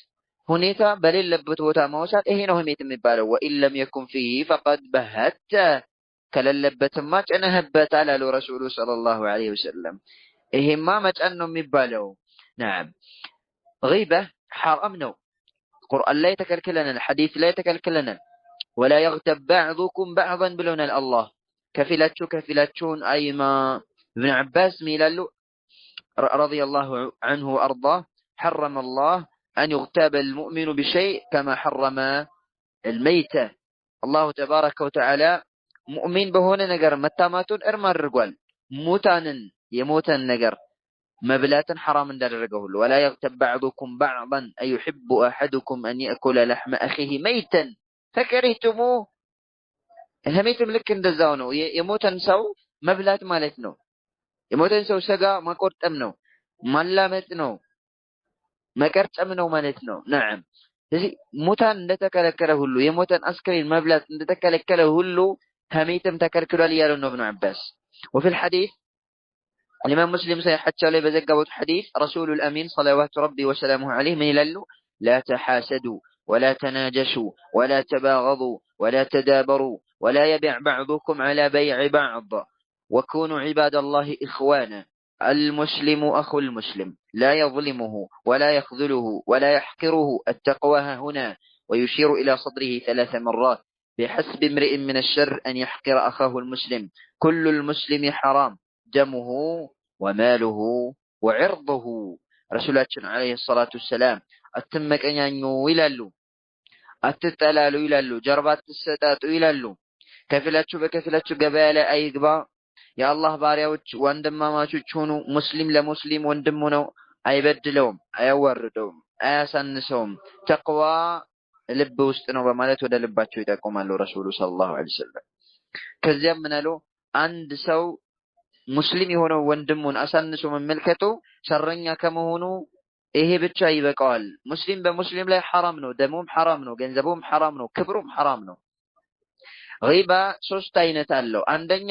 ሁኔታ በሌለበት ቦታ ማውሳት ይሄ ነው ህሜት የሚባለው። ወኢን ለም የኩን ፊሂ ፈቀድ በሀተ ከሌለበትማ ጭነህበታል አሉ ረሱሉ ሰለላሁ ዐለይሂ ወሰለም። ይሄማ መጫን ነው የሚባለው። ነዓም ጊባ ሐራም ነው። ቁርአን ላይ ተከልክለናል፣ ሐዲስ ላይ ተከልክለናል። ወላ የግተብ ባዕዱኩም ባዕዳን ብለውናል አላህ። ከፊላችሁን አይማ ኢብኑ ዐባስ ሚላሉ ረዲየላሁ ዐንሁ ወአርዳህ حرم الله أن يغتاب المؤمن بشيء كما حرم الميتة الله تبارك وتعالى مؤمن بهون نجر متاماتون ارمى الرجال موتانا يموتن نجر مبلاتا حرام درجه ولا يغتب بعضكم بعضا أيحب أحدكم أن يأكل لحم أخيه ميتا فكرهتموه هميتم لك اندزاونو يموتن سو مبلات مالتنو يموتن سو سقا ما قرت أمنو ملامتنو መቀርጨም ነው ማለት ነው። ነዓም ስለዚህ ሙታን እንደተከለከለ ሁሉ የሞተን አስከሬን መብላት እንደተከለከለ ሁሉ ሀሜትም ተከልክሏል እያሉ ነው ኢብኑ ዐባስ። وفي الحديث الإمام مسلم ሳይሐቸው ላይ በዘገቡት ሐዲስ ረሱሉ الأمين صلوات ربي وسلامه عليه ምን ይላሉ? لا تحاسدوا ولا تناجشوا ولا تباغضوا ولا تدابروا ولا يبيع بعضكم على بيع بعض وكونوا عباد الله إخوانا المسلم أخو المسلم لا يظلمه ولا يخذله ولا يحقره التقوى هنا ويشير إلى صدره 3 مرات بحسب امرئ من الشر أن يحقر أخاه المسلم كل المسلم حرام دمه وماله وعرضه رسولاتنا عليه الصلاة والسلام أتمك أن ينويلالو أتتلالو يلالو جربات الستات يلالو كفلاتشو قبالة أيقبا የአላህ ባሪያዎች ወንድማማቾች ሆኑ። ሙስሊም ለሙስሊም ወንድሙ ነው። አይበድለውም፣ አያዋርደውም፣ አያሳንሰውም። ተቅዋ ልብ ውስጥ ነው በማለት ወደ ልባቸው ይጠቁማሉ ረሱሉ ሰለላሁ ዐለይሂ ወሰለም። ከዚያም ምን አሉ? አንድ ሰው ሙስሊም የሆነው ወንድሙን አሳንሶ መመልከቱ ሸረኛ ከመሆኑ ይሄ ብቻ ይበቃዋል። ሙስሊም በሙስሊም ላይ ሐራም ነው፣ ደሙም ሐራም ነው፣ ገንዘቡም ሐራም ነው፣ ክብሩም ሐራም ነው። ጊባ 3 አይነት አለው። አንደኛ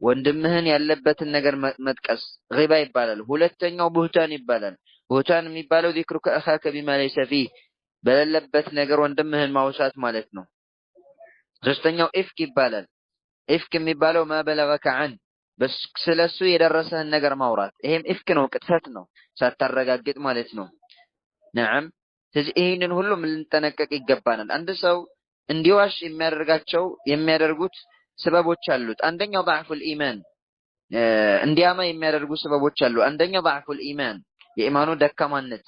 ወንድምህን ያለበትን ነገር መጥቀስ ጊባ ይባላል። ሁለተኛው ቡህታን ይባላል። ቡህታን የሚባለው ዚክሩከ አኻከ ቢማ ለይሰ ፊህ በሌለበት ነገር ወንድምህን ማውሳት ማለት ነው። ሶስተኛው ኢፍክ ይባላል። ኢፍክ የሚባለው ማ በለገከ ዐን ስለሱ የደረሰህን ነገር ማውራት፣ ይሄም ኢፍክ ነው፣ ቅጥፈት ነው፣ ሳታረጋግጥ ማለት ነው። ነዓም ስለዚህ ይሄንን ሁሉ ልንጠነቀቅ ይገባናል። አንድ ሰው እንዲዋሽ የሚያደርጉት ሰበቦች አሉት። አንደኛው ضعفul ኢማን እንዲያማ የሚያደርጉ ሰበቦች አሉ። አንደኛው ضعفul ኢማን የኢማኑ ደካማነት፣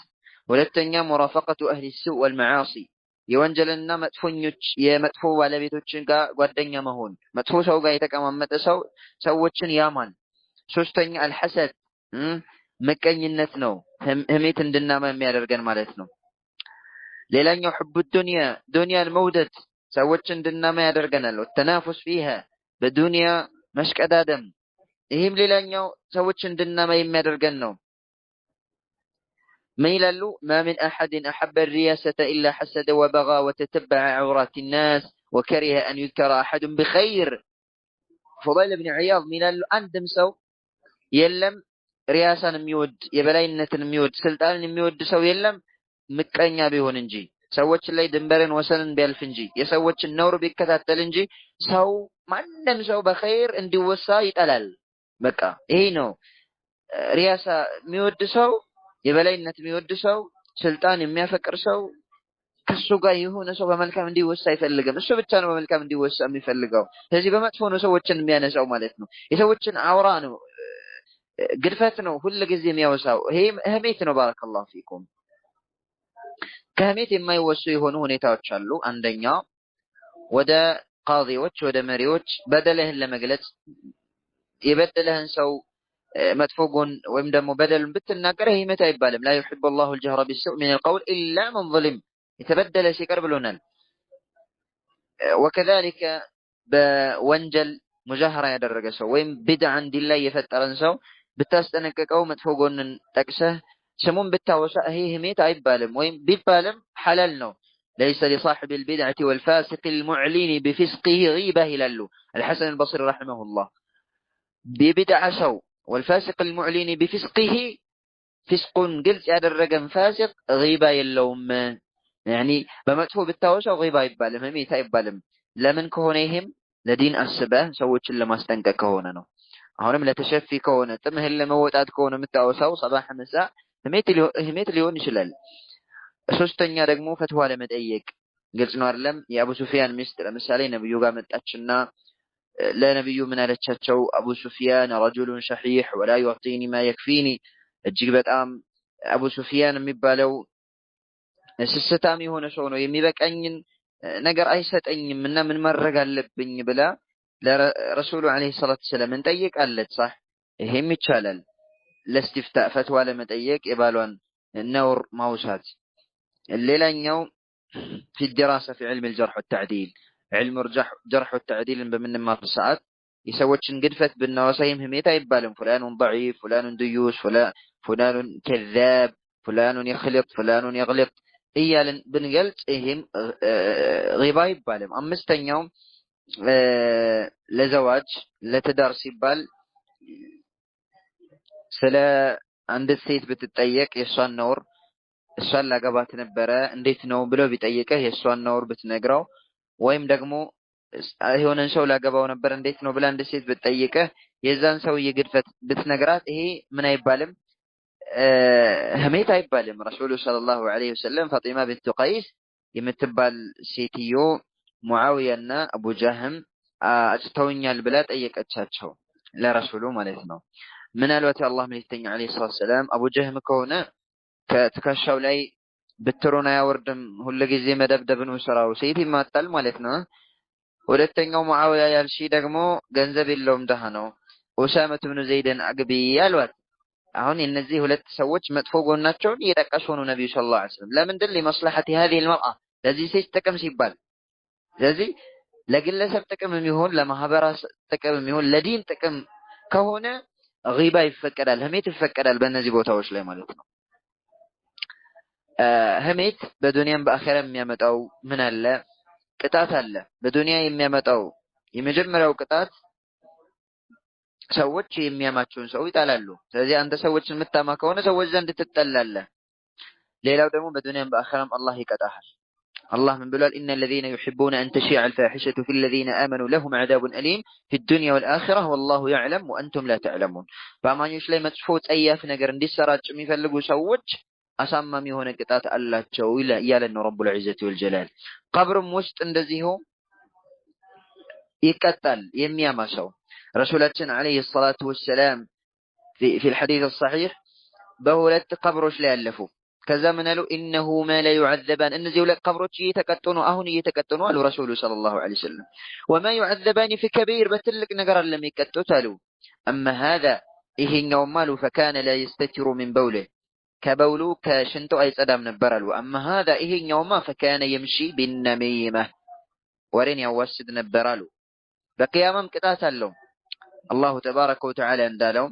ሁለተኛ ሙራፈቀቱ አህሊ السوء والمعاصي የወንጀልና መጥፎኞች የመጥፎ ባለቤቶችን ጋር ጓደኛ መሆን፣ መጥፎ ሰው ጋር የተቀማመጠ ሰው ሰዎችን ያማል። ሶስተኛ አልሐሰድ ምቀኝነት ነው፣ ህሜት እንድናማ የሚያደርገን ማለት ነው። ሌላኛው حب الدنيا ዱንያን መውደድ ሰዎችን እንድናማ ያደርገናል። ወተናፉስ ፊሃ በዱንያ መሽቀዳደም ይህም ሌላኛው ሰዎችን እንድናማ የሚያደርገን ነው። ميلال ما من أحد أحب الرياسة إلا حسد وبغى وتتبع عورات الناس وكره أن يذكر أحد بخير. فضيل بن عياض ميلال عندم سو يلم رياسة ميود يبلاينة ميود سلطان ميود سو يلم مكرنيا بيهون انجي سوتش اللي دنبرن وسنن بيالفنجي يسوتش النور بيكتاتل انجي سو ማንም ሰው በኸይር እንዲወሳ ይጠላል። በቃ ይሄ ነው ሪያሳ የሚወድ ሰው የበላይነት የሚወድ ሰው ስልጣን የሚያፈቅር ሰው ከሱ ጋር የሆነ ሰው በመልካም እንዲወሳ አይፈልግም። እሱ ብቻ ነው በመልካም እንዲወሳ የሚፈልገው። ስለዚህ በመጥፎ ነው ሰዎችን የሚያነሳው ማለት ነው። የሰዎችን አውራ ነው ግድፈት ነው ሁሉ ጊዜ የሚያወሳው። ይሄ ህሜት ነው። ባረከላሁ ፊኩም። ከህሜት የማይወሱ የሆኑ ሁኔታዎች አሉ። አንደኛ ወደ ቃዲዎች ወደ መሪዎች በደልህን ለመግለጽ የበደለህን ሰው መጥፎ ጎን ወይም ደግሞ በደልን ብትናገር ይሄ ህሜት አይባልም። ላ يحب الله الجهر بالسوء من القول الا من ظلم የተበደለ ሲቀር ብሎናል። وكذلك በወንጀል ሙጃህራ ያደረገ ሰው ወይም ቢድዓን ዲን ላይ የፈጠረን ሰው ብታስጠነቅቀው መጥፎ ጎንን ጠቅሰህ ስሙን ብታወሳ ይሄ ህሜት አይባልም። ወይም ቢባልም ሐላል ነው። ليس لصاحب البدعة والفاسق المعلن بفسقه غيبة هلالو الحسن البصري رحمه الله. ببدع سو والفاسق المعلن بفسقه فسق قلت يا الرقم فاسق غيبة يلوم يعني بمدفو بالتوسع غيبة يبالم هميت يبالم لمن كهونيهم لدين السبه سوتش اللي ما استنك كهوننا هونم لا تشفي كهونة تمه اللي موت كهونة متوسع صباح مساء هميت اليون شلال ሶስተኛ ደግሞ ፈትዋ ለመጠየቅ ግልጽ ነው አይደለም። የአቡ ሱፊያን ሚስት ለምሳሌ ነብዩ ጋር መጣችና ለነብዩ ምን አለቻቸው? አቡ ሱፊያን ረጁሉን ሸሂህ ወላ يعطيني ما يكفيني እጅግ በጣም አቡ ሱፊያን የሚባለው ስስታም የሆነ ሰው ነው የሚበቃኝን ነገር አይሰጠኝም እና ምን ማድረግ አለብኝ ብላ ለረሱሉ አለይሂ ሰላቱ ሰላም እንጠይቃለች። صح ይሄም ይቻላል። ለስቲፍታ ፈትዋ ለመጠየቅ የባሏን ነውር ማውሳት። ሌላኛው في الدراسة في علم الجرح والتعديل علم الجرح والتعديل በምንማር ሰዓት የሰዎችን ግድፈት ብናወሳይም ህሜት አይባልም። فلان ضعيف فلان ديوس فلان كذاب فلان يخلط فلان يغلط እያልን ብንገልጽ ይሄም غيبة አይባልም። አምስተኛው ለዘዋጅ ለትዳር ሲባል ስለ አንድ ሴት ብትጠየቅ የሷን ነውር እሷን ላገባት ነበረ እንዴት ነው ብሎ ቢጠይቅህ የሷን ነውር ብትነግረው ወይም ደግሞ የሆነን ሰው ላገባው ነበር እንዴት ነው ብላ አንድ ሴት ብትጠይቅህ የዛን ሰው የግድፈት ብትነግራት ይሄ ምን አይባልም ህሜት አይባልም። ረሱሉ ሰለላሁ ዐለይሂ ወሰለም ፋጢማ ቢንት ቀይስ የምትባል ሴትዮ ሙዓዊያና አቡ ጃህም አጭተውኛል ብላ ጠየቀቻቸው ለረሱሉ ማለት ነው። ምናልባት አላህ መልእክተኛ ዐለይሂ ሰላም አቡ ጃህም ከሆነ ከትከሻው ላይ ብትሩን አያወርድም ሁሉ ጊዜ መደብደብ ነው ስራው ሴት ይማታል ማለት ነው። ሁለተኛው ሙዓዊያ ያልሺ ደግሞ ገንዘብ የለውም ደሃ ነው። ኡሳማ ብኑ ዘይድን አግቢ ያሏት። አሁን እነዚህ ሁለት ሰዎች መጥፎ ጎናቸውን እየጠቀሱ ነው ነብዩ ሰለላሁ ዐለይሂ ወሰለም። ለምንድን ለማስለሐት هذه المرأة ለዚህ ሴት ጥቅም ሲባል ስለዚህ ለግለሰብ ጥቅም የሚሆን ለማህበረሰብ ጥቅም የሚሆን ለዲን ጥቅም ከሆነ غيبة ይፈቀዳል ህሜት ይፈቀዳል በእነዚህ ቦታዎች ላይ ማለት ነው። ህሜት በዱንያም በአኺራም የሚያመጣው ምን አለ? ቅጣት አለ። በዱንያ የሚያመጣው የመጀመሪያው ቅጣት ሰዎች የሚያማቸውን ሰው ይጣላሉ። ስለዚህ አንተ ሰዎችን የምታማ ከሆነ ሰዎች ዘንድ ትጠላለህ። ሌላው ደግሞ በዱንያም በአኺራም አላህ ይቀጣሃል። አላህ ምን ብሏል? ኢነ الذين يحبون أن تشيع الفاحشة في الذين آمنوا لهم عذاب أليم في الدنيا والآخرة والله يعلم وأنتم لا تعلمون። በአማኞች ላይ መጥፎ ጸያፍ ነገር እንዲሰራጭ የሚፈልጉ ሰዎች አሳማሚ የሆነ ቅጣት አላቸው እያለ ነው ረቡል ዒዘቲ ወልጀላል። ቀብርም ውስጥ እንደዚሁ ይቀጣል የሚያማ ሰው። ረሱላችን አለይሂ ሰላቱ ወሰላም في الحديث الصحيح በሁለት ቀብሮች ላይ ያለፉ ከዛ ምን አሉ? ኢነሁ ማ ላ يعذبان እነዚህ ሁለት ቀብሮች እየተቀጡ ነው አሁን እየተቀጡ ነው አሉ ረሱሉ ሰለላሁ ዐለይሂ ወሰለም። وما يعذبان في كبير በትልቅ ነገር አለ የሚቀጡት አሉ። اما هذا ይሄኛውም አሉ فكان لا يستتر من بوله ከበውሉ ከሽንቱ አይጸዳም ነበር አሉ። اما هذا ይሄኛውማ فكان يمشي بالنميمة ወሬን ያዋስድ ነበር አሉ። በቂያማም ቅጣት አለው። አላሁ ተባረከ ወተዓላ እንዳለው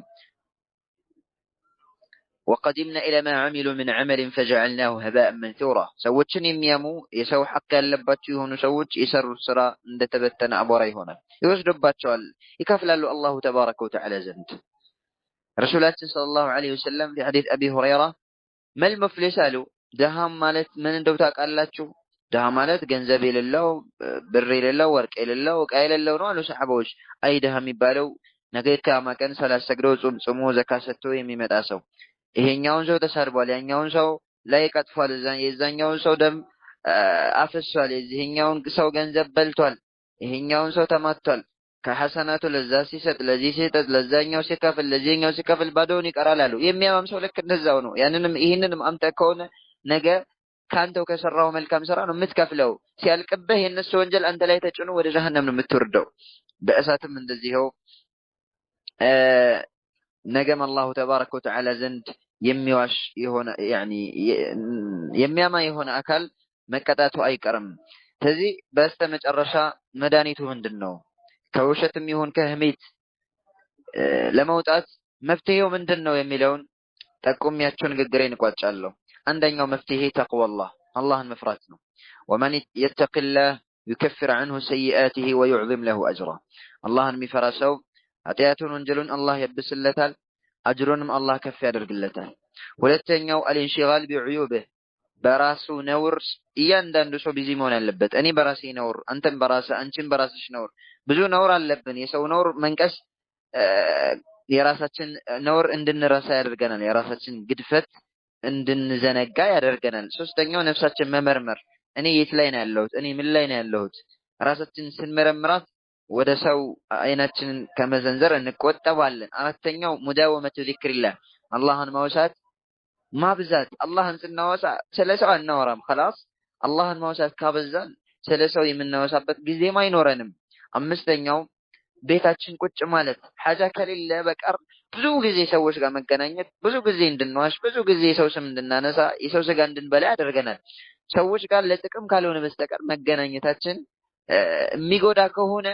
وقدمنا إلى ما عملوا من عمل فجعلناه هباء منثورا سوتشن يميامو يسو حق اللباتشو يهونو سوتش يسروا السراء عند تبتنا أبوري هنا يوجد باتشوال يكفل الله تبارك وتعالى زند رسولات صلى الله عليه وسلم في حديث أبي هريرة ما المفلس قالوا دهام مالت من دوتاك قالاتشو دهام مالت جنزبي لله بري لله ورك لله وكايل لله نوالو سحبوش أي دهام يبالو نقيت كما كان سلاس سجروز سمو زكاستو يمي متاسو ይሄኛውን ሰው ተሰርቧል ያኛውን ሰው ላይ ቀጥፏል የዛኛውን ሰው ደም አፍሷል የዚህኛውን ሰው ገንዘብ በልቷል ይሄኛውን ሰው ተማቷል ከሐሰናቱ ለዛ ሲሰጥ ለዚህ ሲሰጥ ለዛኛው ሲከፍል ለዚህኛው ሲከፍል ባዶውን ይቀራል አሉ የሚያማም ሰው ልክ እንደዛው ነው ያንንም ይሄንንም አምጣ ከሆነ ነገ ካንተው ከሰራው መልካም ስራ ነው የምትከፍለው ሲያልቅብህ የነሱ ወንጀል አንተ ላይ ተጭኖ ወደ ጀሃነም ነው የምትወርደው በእሳትም እንደዚህው ነገም አላሁ ተባረከ ወተዓላ ዘንድ የሚዋሽ የሆነ ያኒ የሚያማ የሆነ አካል መቀጣቱ አይቀርም ስለዚህ በስተመጨረሻ መድኃኒቱ ምንድነው ከውሸትም ይሁን ከህሜት ለመውጣት መፍትሄው ምንድነው የሚለውን ጠቁሚያቸው ንግግሬን እቋጫለሁ አንደኛው መፍትሄ ተቅዋላህ አላህን መፍራት ነው ወማን ይተቂላህ يكفر عنه سيئاته ويعظم له أجره اللهን የሚፈራ ሰው ኃጢአቱን ወንጀሉን አላህ ያብስለታል አጅሩንም አላህ ከፍ ያደርግለታል ሁለተኛው الانشغال بعيوبه በራሱ ነውር እያንዳንዱ ሰው ቢዚ መሆን አለበት እኔ በራሴ ነውር አንተም በራስህ አንቺም በራስሽ ነውር ብዙ ነውር አለብን የሰው ነውር መንቀስ የራሳችን ነውር እንድንረሳ ያደርገናል የራሳችን ግድፈት እንድንዘነጋ ያደርገናል ሶስተኛው ነፍሳችን መመርመር እኔ የት ላይ ነው ያለሁት እኔ ምን ላይ ነው ያለሁት ራሳችን ስንመረምራት ወደ ሰው አይናችንን ከመዘንዘር እንቆጠባለን አራተኛው ሙዳወመቱ ዚክሪላህ አላህን ማውሳት ማብዛት አላህን ስናወሳ ስለሰው አናወራም خلاص አላህን ማውሳት ካበዛን ስለሰው የምናወሳበት ጊዜም አይኖረንም አምስተኛው ቤታችን ቁጭ ማለት ሐጃ ከሌለ በቀር ብዙ ጊዜ ሰዎች ጋር መገናኘት ብዙ ጊዜ እንድንዋሽ ብዙ ጊዜ ሰው ስም እንድናነሳ የሰው ስጋ እንድንበላ ያደርገናል ሰዎች ጋር ለጥቅም ካልሆነ በስተቀር መገናኘታችን የሚጎዳ ከሆነ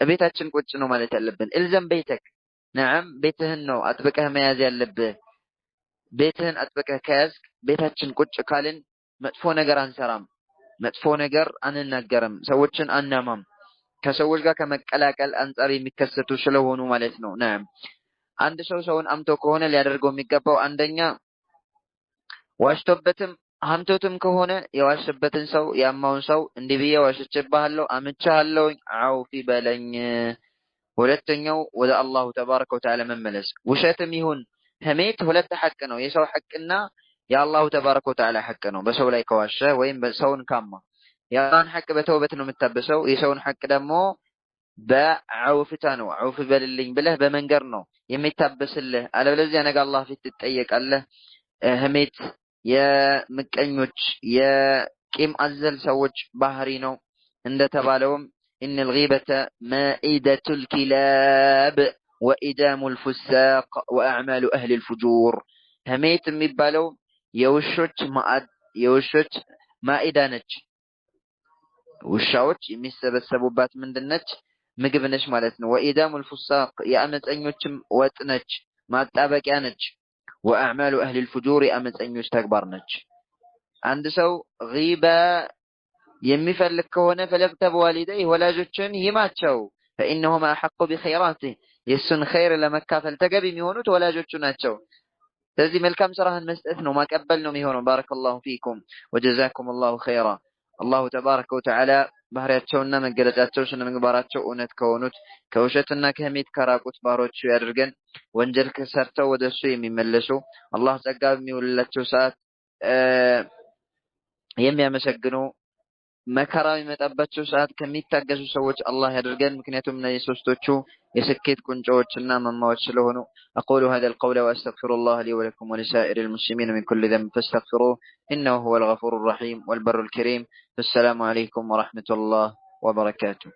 ቤታችን ቁጭ ነው ማለት ያለብን الزم بيتك نعم ቤትህን ነው አጥብቀህ መያዝ ያለብህ ቤትህን አጥብቀህ ከያዝክ ቤታችን ቁጭ ካልን መጥፎ ነገር አንሰራም መጥፎ ነገር አንናገርም ሰዎችን አናማም ከሰዎች ጋር ከመቀላቀል አንፃር የሚከሰቱ ስለሆኑ ማለት ነው نعم አንድ ሰው ሰውን አምቶ ከሆነ ሊያደርገው የሚገባው አንደኛ ዋሽቶበትም አምቶትም ከሆነ የዋሽበትን ሰው ያማውን ሰው እንዲብዬ ዋሽቼብሃለሁ አምቻለሁ አውፊ በለኝ ሁለተኛው ወደ አላሁ ተባረከ ወተዓላ መመለስ ውሸትም ይሁን ህሜት ሁለት ሐቅ ነው የሰው ሐቅና የአላሁ ተባረከ ወተዓላ ሐቅ ነው በሰው ላይ ከዋሸ ወይም በሰውን ካማ ያላህን ሐቅ በተውበት ነው የምታበሰው የሰውን ሐቅ ደግሞ በአውፍታ ነው አውፍ በልልኝ ብለህ በመንገር ነው የሚታበስልህ አለበለዚያ ነገ አላህ ፊት ትጠየቃለህ ህሜት የምቀኞች የቂም አዘል ሰዎች ባህሪ ነው እንደተባለውም ان الغيبة مائدة الكلاب وإدام الفساق وأعمال أهل الفجور هميت የሚባለው የውሾች ማኢዳ ነች ውሻዎች የሚሰበሰቡባት ምንድነች ምግብ ነች ማለት ነው وإدام الفساق የአመፀኞችም ወጥ ነች ማጣበቂያ ነች وأعمال أهل الفجور أمتأنيوش تكبر نج عند سو غيبة يمفلك كهنا فليغتب والديه ولا جتشن يماتشو فإنهما أحق بخيراته يسن خير لما كافل تقبي ميهونوت ولا جتشناتشو تزي ملكام سراهن مستثنو ما قبلنو ميهونو بارك الله فيكم وجزاكم الله خيرا الله تبارك وتعالى ባህሪያቸውና መገለጫቸው ስነምግባራቸው እውነት ከሆኑት ከውሸትና ከህሜት ከራቁት ባሮቹ ያድርገን ወንጀል ከሰርተው ወደሱ የሚመለሱ አላህ ጸጋ በሚውልላቸው ሰዓት የሚያመሰግኑ መከራ የሚመጣባቸው ሰዓት ከሚታገሱ ሰዎች አላህ ያድርገን ምክንያቱም እነዚህ ሶስቶቹ የስኬት ቁንጮችና መማዎች ስለሆኑ أقول هذا القول وأستغفر الله لي ولكم ولسائر المسلمين من كل ذنب فاستغفروه إنه هو الغفور الرحيم والبر الكريم السلام عليكم ورحمة الله وبركاته